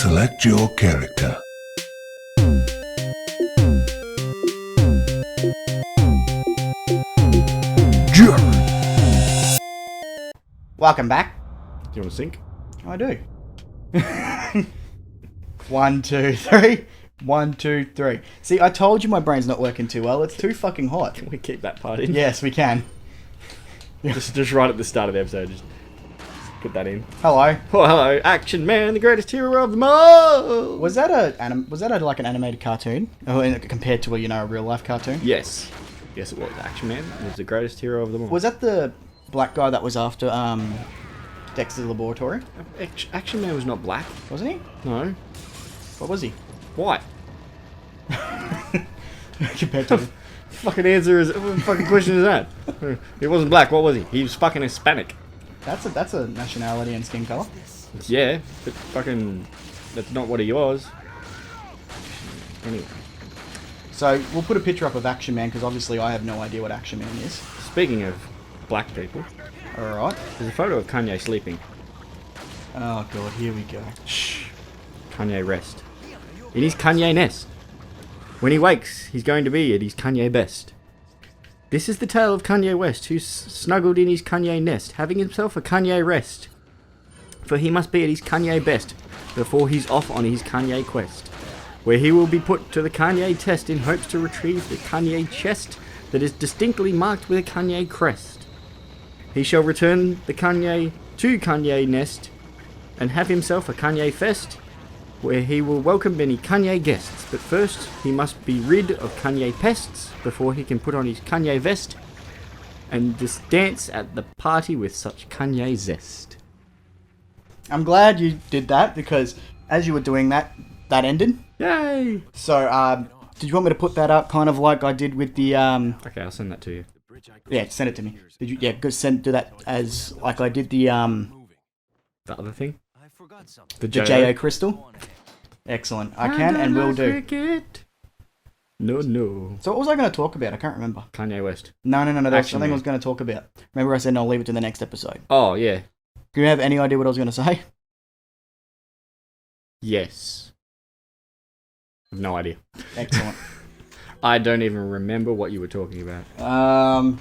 Select your character. Welcome back. Do you want to sync? I do. 1, 2, 3. 1, 2, 3. See, I told you my brain's not working too well. It's too fucking hot. Can we keep that part in? Yes, we can. Just right at the start of the episode, just put that in. Hello. Oh, hello, Action Man, the greatest hero of them all! Was that like an animated cartoon? Oh, compared to a real life cartoon? Yes. Yes, it was. Action Man was the greatest hero of them all. Was that the black guy that was after Dexter's Laboratory? Action Man was not black. Wasn't he? No. What was he? White. Compared to Fucking answer is... What fucking question is that? He wasn't black, what was he? He was fucking Hispanic. That's a nationality and skin colour. Yeah, but fucking... That's not what he was. Anyway. So, we'll put a picture up of Action Man, because obviously I have no idea what Action Man is. Speaking of black people, Alright. there's a photo of Kanye sleeping. Oh god, here we go. Shh. Kanye rest. In his Kanye nest. When he wakes, he's going to be at his Kanye best. This is the tale of Kanye West, who's snuggled in his Kanye nest, having himself a Kanye rest. For he must be at his Kanye best, before he's off on his Kanye quest, where he will be put to the Kanye test in hopes to retrieve the Kanye chest that is distinctly marked with a Kanye crest. He shall return the Kanye to Kanye nest, and have himself a Kanye fest, where he will welcome many Kanye guests, but first he must be rid of Kanye pests before he can put on his Kanye vest and just dance at the party with such Kanye zest. I'm glad you did that, because as you were doing that ended. Yay! So, did you want me to put that up kind of like I did with the, Okay, I'll send that to you. Yeah, send it to me. Did you, yeah, go do that as, like I did the The other thing? The J.O. Crystal? Excellent. I can and will do. Cricket. No. So what was I going to talk about? I can't remember. Kanye West. No. That's Action something I Man. was going to talk about. Remember I said I'll leave it to the next episode. Oh, yeah. Do you have any idea what I was going to say? Yes. No idea. Excellent. I don't even remember what you were talking about.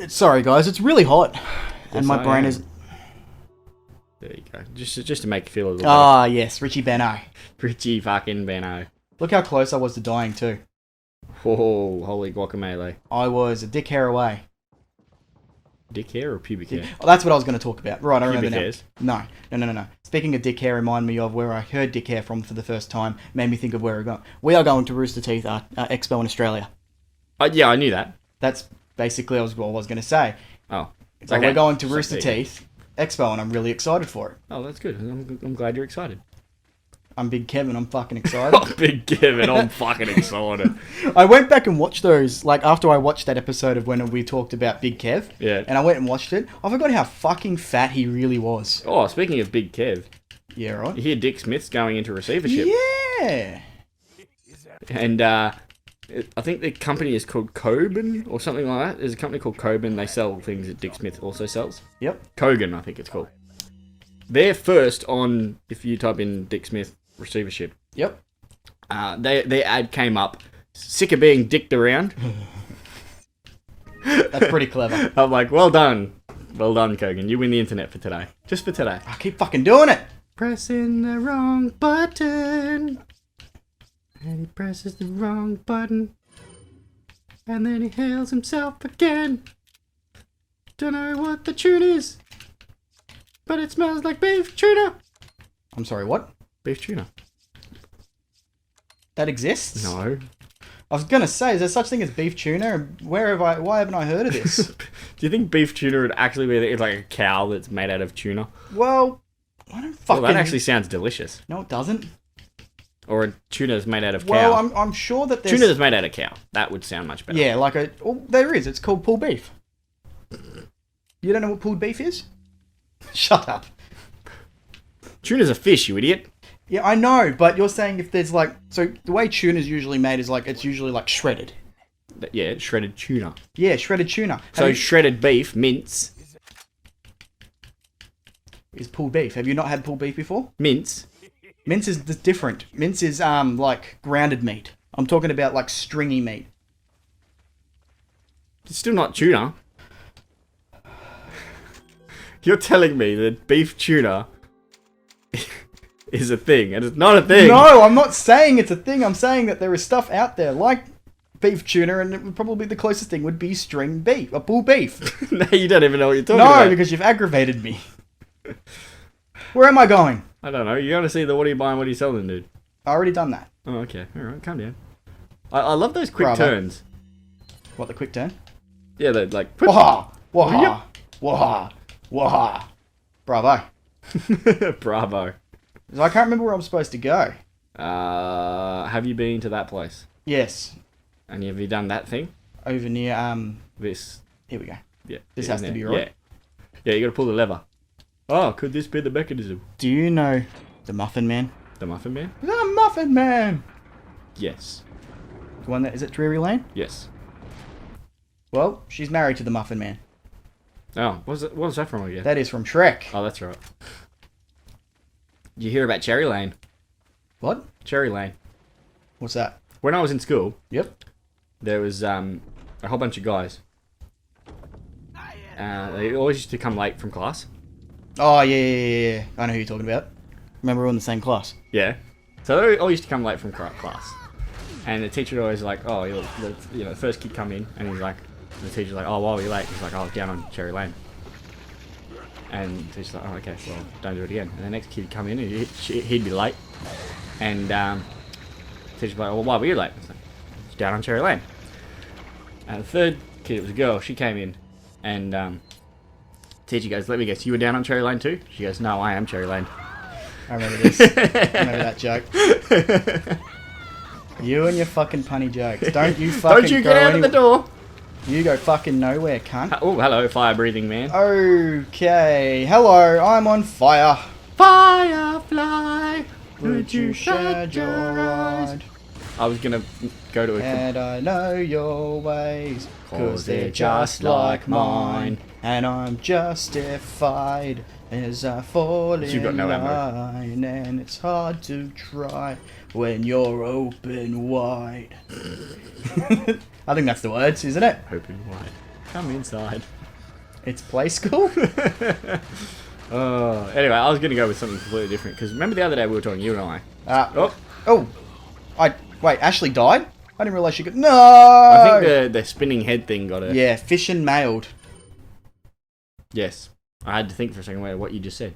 Sorry guys, it's really hot. And Yes, my I brain am. is... There you go. Just to make you feel a little Ah, yes, Richie Benno. better. Pretty fucking Benno. Look how close I was to dying too. Oh, holy guacamole. I was a dick hair away. Dick hair or pubic hair? Oh, that's what I was going to talk about. Right, I remember Pubic now. hairs? No. Speaking of dick hair, remind me of where I heard dick hair from for the first time. Made me think of where we're going. We are going to Rooster Teeth Expo in Australia. Yeah, I knew that. That's basically what I was going to say. Oh. So Okay. we're going to So Rooster there you go. Teeth Expo, and I'm really excited for it. Oh, that's good. I'm glad you're excited. I'm Big Kevin. I'm fucking excited. Big Kevin, I'm fucking excited. I went back and watched those, like, after I watched that episode of when we talked about Big Kev. Yeah. And I went and watched it. I forgot how fucking fat he really was. Oh, speaking of Big Kev, Yeah, right? you hear Dick Smith's going into receivership. Yeah. And I think the company is called Coben or something like that. There's a company called Coben. They sell things that Dick Smith also sells. Yep. Kogan, I think it's called. They're first on, if you type in Dick Smith receivership. Yep. Their ad came up, sick of being dicked around. That's pretty clever. I'm like, well done. Well done, Kogan. You win the internet for today. Just for today. I keep fucking doing it. Pressing the wrong button. And he presses the wrong button. And then he hails himself again. Don't know what the tune is. But it smells like beef tuna. I'm sorry, what? Beef tuna. That exists? No. I was gonna say, is there such thing as beef tuna? Why haven't I heard of this? Do you think beef tuna would actually be like a cow that's made out of tuna? Well, I don't fucking... Well, that actually sounds delicious. No, it doesn't. Or a tuna that's made out of cow. Well, I'm sure that there's... Tuna that's made out of cow. That would sound much better. Yeah, like a... Oh, there is. It's called pulled beef. You don't know what pulled beef is? Shut up. Tuna's a fish, you idiot. Yeah, I know, but you're saying if there's like... So, the way tuna's usually made is like... It's usually like shredded. Yeah, shredded tuna. Yeah, shredded tuna. So shredded beef, mince. is pulled beef. Have you not had pulled beef before? Mince. Mince is different. Mince is like grounded meat. I'm talking about like stringy meat. It's still not tuna. You're telling me that beef tuna is a thing, and it's not a thing. No, I'm not saying it's a thing. I'm saying that there is stuff out there like beef tuna, and it would probably the closest thing would be string beef, a pulled beef. No, you don't even know what you're talking about. No, because you've aggravated me. Where am I going? I don't know. You gotta see the what are you buying, what are you selling, dude. I already done that. Oh, okay. Alright, calm down. I love those quick Bravo. turns. What, the quick turn? Yeah, they're like... Waha! Waha! Waha! Waha! Bravo. Bravo. So I can't remember where I'm supposed to go. Have you been to that place? Yes. And have you done that thing? Over near, This. here we go. Yeah. This yeah, has to there. be right. Yeah, you gotta pull the lever. Oh, could this be the mechanism? Do you know the Muffin Man? The Muffin Man? The Muffin Man! Yes. The one that, is it Drury Lane? Yes. Well, she's married to the Muffin Man. Oh, what was that from again? That is from Shrek. Oh, that's right. Did you hear about Cherry Lane? What? Cherry Lane. What's that? When I was in school, Yep. there was a whole bunch of guys. They always used to come late from class. Oh, yeah. I know who you're talking about. Remember, we were in the same class. Yeah. So they all used to come late from class. And the teacher would always like, oh, the first kid come in, and he's like, the teacher's like, oh, why were you late? He's like, oh, I was down on Cherry Lane. And the teacher's like, oh, okay, well, don't do it again. And the next kid would come in, and he'd be late. And the teacher's like, well, why were you late? He's like, I was down on Cherry Lane. And the third kid, it was a girl, she came in, and teacher goes, let me guess, you were down on Cherry Lane too? She goes, no, I am Cherry Lane. I remember this. I remember that joke. You and your fucking punny jokes. Don't you fucking Don't you get out of the door! You go fucking nowhere, cunt. Oh, hello, fire-breathing man. Okay. Hello, I'm on fire. Firefly, Would you shed your ride? I was gonna go to a... And I know your ways, 'cause they're just like mine. And I'm justified as I fall You've got in no ammo. line. And it's hard to try when you're open wide. I think that's the words, isn't it? Open wide. Come inside. It's play school? Anyway, I was gonna go with something completely different, because remember the other day we were talking, you and I. Wait, Ashley died? I didn't realise she could. No! I think the spinning head thing got her. Yeah, fish and mailed. Yes. I had to think for a second what you just said.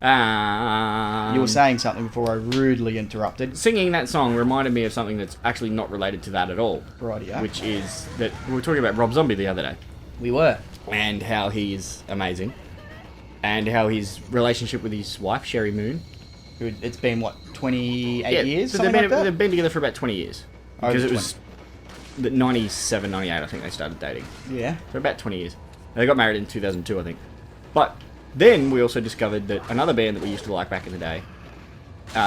You were saying something before I rudely interrupted. Singing that song reminded me of something that's actually not related to that at all. Rightio. Which is that we were talking about Rob Zombie the other day. We were. And how he is amazing. And how his relationship with his wife, Sherry Moon. It's been, what, 28 years? So Something like that? they've been together for about 20 years. Because Over it was 97, 98, I think they started dating. Yeah. For about 20 years. They got married in 2002, I think. But then we also discovered that another band that we used to like back in the day,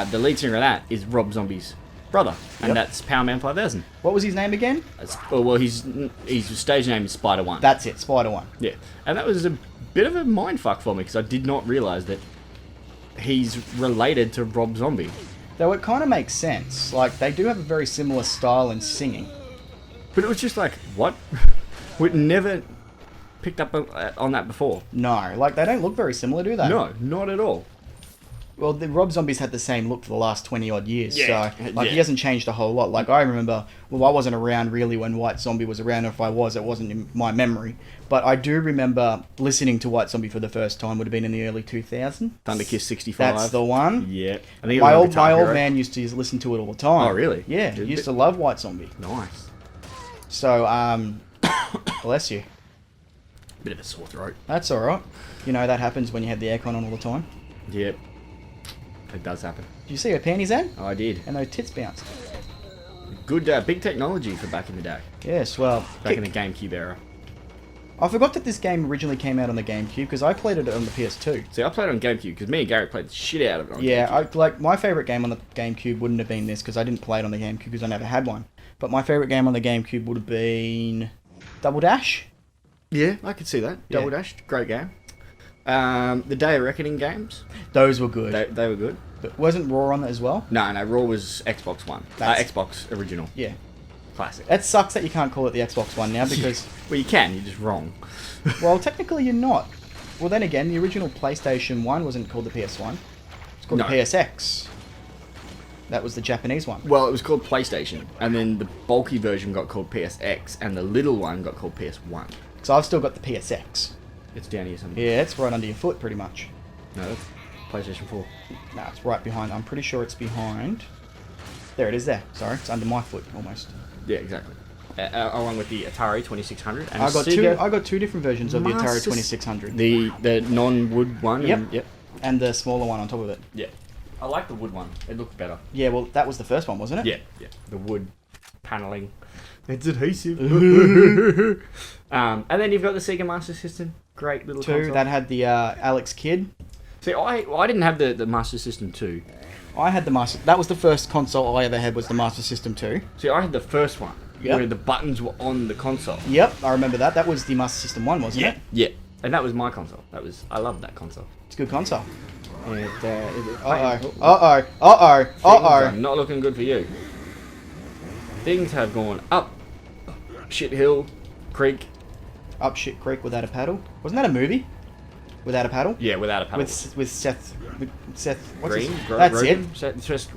the lead singer of that is Rob Zombie's brother. And Yep. that's Powerman 5000. What was his name again? Well, his stage name is Spider One. That's it, Spider-One. Yeah. And that was a bit of a mindfuck for me, because I did not realise that he's related to Rob Zombie. Though it kind of makes sense. Like, they do have a very similar style in singing. But it was just like, what? We'd never picked up on that before. No, like, they don't look very similar, do they? No, not at all. Well, the Rob Zombie's had the same look for the last 20-odd years, Yeah, so, like, yeah. he hasn't changed a whole lot. Like, I remember, well, I wasn't around really when White Zombie was around, if I was, it wasn't in my memory. But I do remember listening to White Zombie for the first time, would have been in the early 2000s. Thunderkiss 65. That's the one. Yeah. I think it was My on old Guitar Hero. man used to listen to it all the time. Oh, really? Yeah, he used to love White Zombie. Nice. So, bless you. Bit of a sore throat. That's alright. You know, that happens when you have the aircon on all the time. Yep. It does happen. Did you see her panties then? Oh, I did. And those tits bounced. Good, big technology for back in the day. Yes, well... Back in the GameCube era. I forgot that this game originally came out on the GameCube, because I played it on the PS2. See, I played it on GameCube, because me and Garrett played the shit out of it on Yeah, GameCube. my favourite game on the GameCube wouldn't have been this, because I didn't play it on the GameCube, because I never had one. But my favourite game on the GameCube would have been... Double Dash? Yeah, I could see that. Yeah. Double Dash, great game. The Day of Reckoning games. Those were good. They were good. But wasn't Raw on that as well? No, Raw was Xbox One. Xbox original. Yeah. Classic. It sucks that you can't call it the Xbox One now because... Well, you can. You're just wrong. Well, technically you're not. Well, then again, the original PlayStation 1 wasn't called the PS1. It's called the PSX. That was the Japanese one. Well, it was called PlayStation, and then the bulky version got called PSX, and the little one got called PS1. So I've still got the PSX. It's down here somewhere. Yeah, it's right under your foot, pretty much. No, that's PlayStation 4. No, it's right behind. I'm pretty sure it's behind. There it is there. Sorry, it's under my foot, almost. Yeah, exactly. Along with the Atari 2600. And I got two different versions of the Atari 2600. The non-wood one? Yep. And the smaller one on top of it. Yeah. I like the wood one. It looked better. Yeah, well, that was the first one, wasn't it? Yeah. The wood paneling. It's adhesive. And then you've got the Sega Master System. Great little console. That had the Alex Kidd. See, I didn't have the Master System 2. I had the Master... That was the first console I ever had, was the Master System 2. See, I had the first one. Yep. Where the buttons were on the console. Yep, I remember that. That was the Master System 1, wasn't it? Yeah. And that was my console. I loved that console. It's a good console. And, Uh-oh. Not looking good for you. Things have gone up shit hill, creek. Up shit creek without a paddle. Wasn't that a movie? Without a paddle? Yeah, without a paddle. With Seth... What's Green? his... That's Rogen?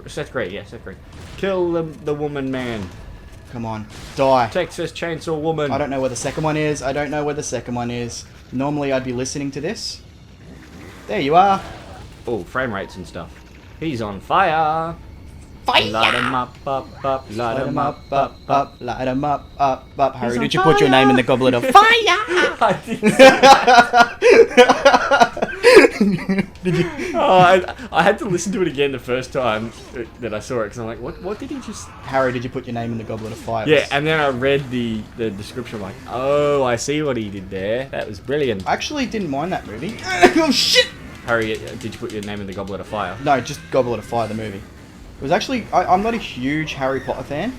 it. Seth Green, yeah, Seth Green. Kill the woman man. Come on. Die. Texas Chainsaw Woman. I don't know where the second one is. Normally I'd be listening to this. There you are. Oh, frame rates and stuff. He's on fire. Fire! Light him up, light him up. Light him up. Harry, on did you put your name in the goblet of fire? I didn't say that. Did you? Oh, I had to listen to it again the first time that I saw it because I'm like, what did he just... Harry, did you put your name in the goblet of fire? Yeah, and then I read the description. I'm like, oh, I see what he did there. That was brilliant. I actually didn't mind that movie. Oh, shit! Harry, did you put your name in the goblet of fire? No, just Goblet of Fire, the movie. It was actually... I'm not a huge Harry Potter fan.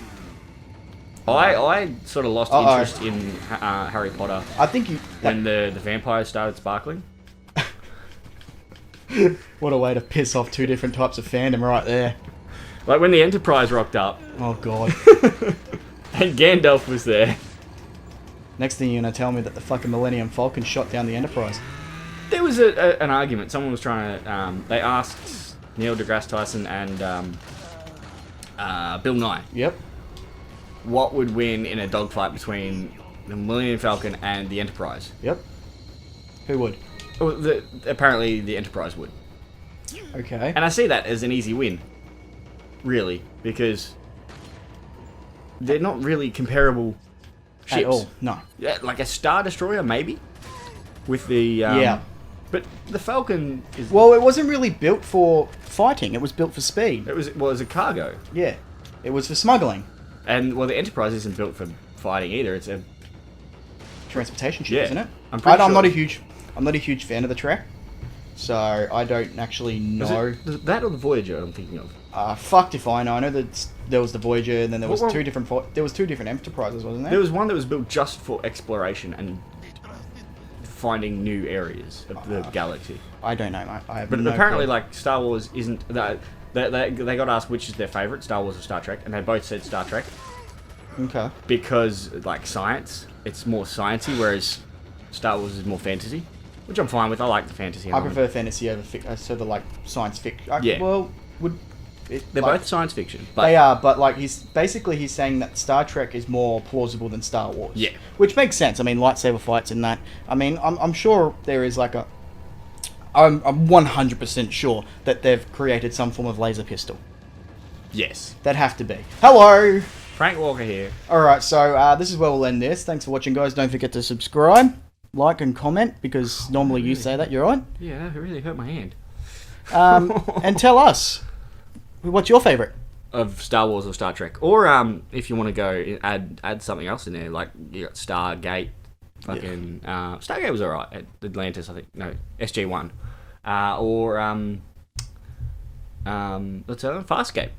I sort of lost interest in Harry Potter. I think you... When the vampires started sparkling. What a way to piss off two different types of fandom right there. Like when the Enterprise rocked up. Oh, God. And Gandalf was there. Next thing you're going to tell me that the fucking Millennium Falcon shot down the Enterprise. There was an argument. Someone was trying to... they asked Neil deGrasse Tyson and Bill Nye. Yep. What would win in a dogfight between the Millennium Falcon and the Enterprise? Yep. Who would? Well, apparently the Enterprise would. Okay. And I see that as an easy win. Really. Because they're not really comparable ships. At all. No. Yeah, like a Star Destroyer, maybe? With the... yeah. But the Falcon is... Well, it wasn't really built for fighting. It was built for speed. It was a cargo. Yeah. It was for smuggling. And, well, the Enterprise isn't built for fighting either. It's a... transportation ship, Yeah. isn't it? I'm pretty I'm sure. not a huge fan of the Trek. So, I don't actually know. Was it that or the Voyager I'm thinking of? Fucked if I know. I know that there was the Voyager, and then there was Well, two different Enterprises, wasn't there? There was one that was built just for exploration and finding new areas of the galaxy. I don't know, mate. I have But no apparently, clue. like, Star Wars isn't... They got asked which is their favourite, Star Wars or Star Trek, and they both said Star Trek. Okay. Because, like, science, it's more sciencey, whereas Star Wars is more fantasy. Which I'm fine with. I like the fantasy. I prefer fantasy over sort of like science fiction. Yeah. Well, They're both science fiction. But they are, but like he's saying that Star Trek is more plausible than Star Wars. Yeah. Which makes sense. I mean, lightsaber fights and that. I mean, I'm sure there is like I'm 100% sure that they've created some form of laser pistol. Yes. That'd have to be. Hello! Frank Walker here. Alright, so this is where we'll end this. Thanks for watching, guys. Don't forget to subscribe, like, and comment, because normally you say that, you're right. Yeah, that really hurt my hand. And tell us, what's your favourite? Of Star Wars or Star Trek. Or if you want to go add something else in there, like you got Stargate. Fucking Stargate was alright at Atlantis, I think. No, SG-1. Or let's say Farscape.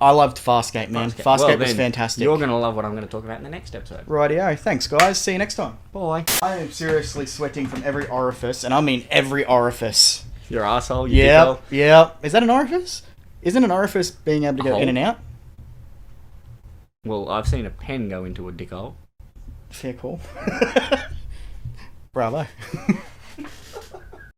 I loved Farscape, man. Farscape was then fantastic. You're going to love what I'm going to talk about in the next episode. Rightio. Thanks, guys. See you next time. Bye. I am seriously sweating from every orifice, and I mean every orifice. Your asshole, you Yep, dickhole. yep. Is that an orifice? Isn't an orifice being able to go in and out? Well, I've seen a pen go into a dickhole. Fair call. Bravo.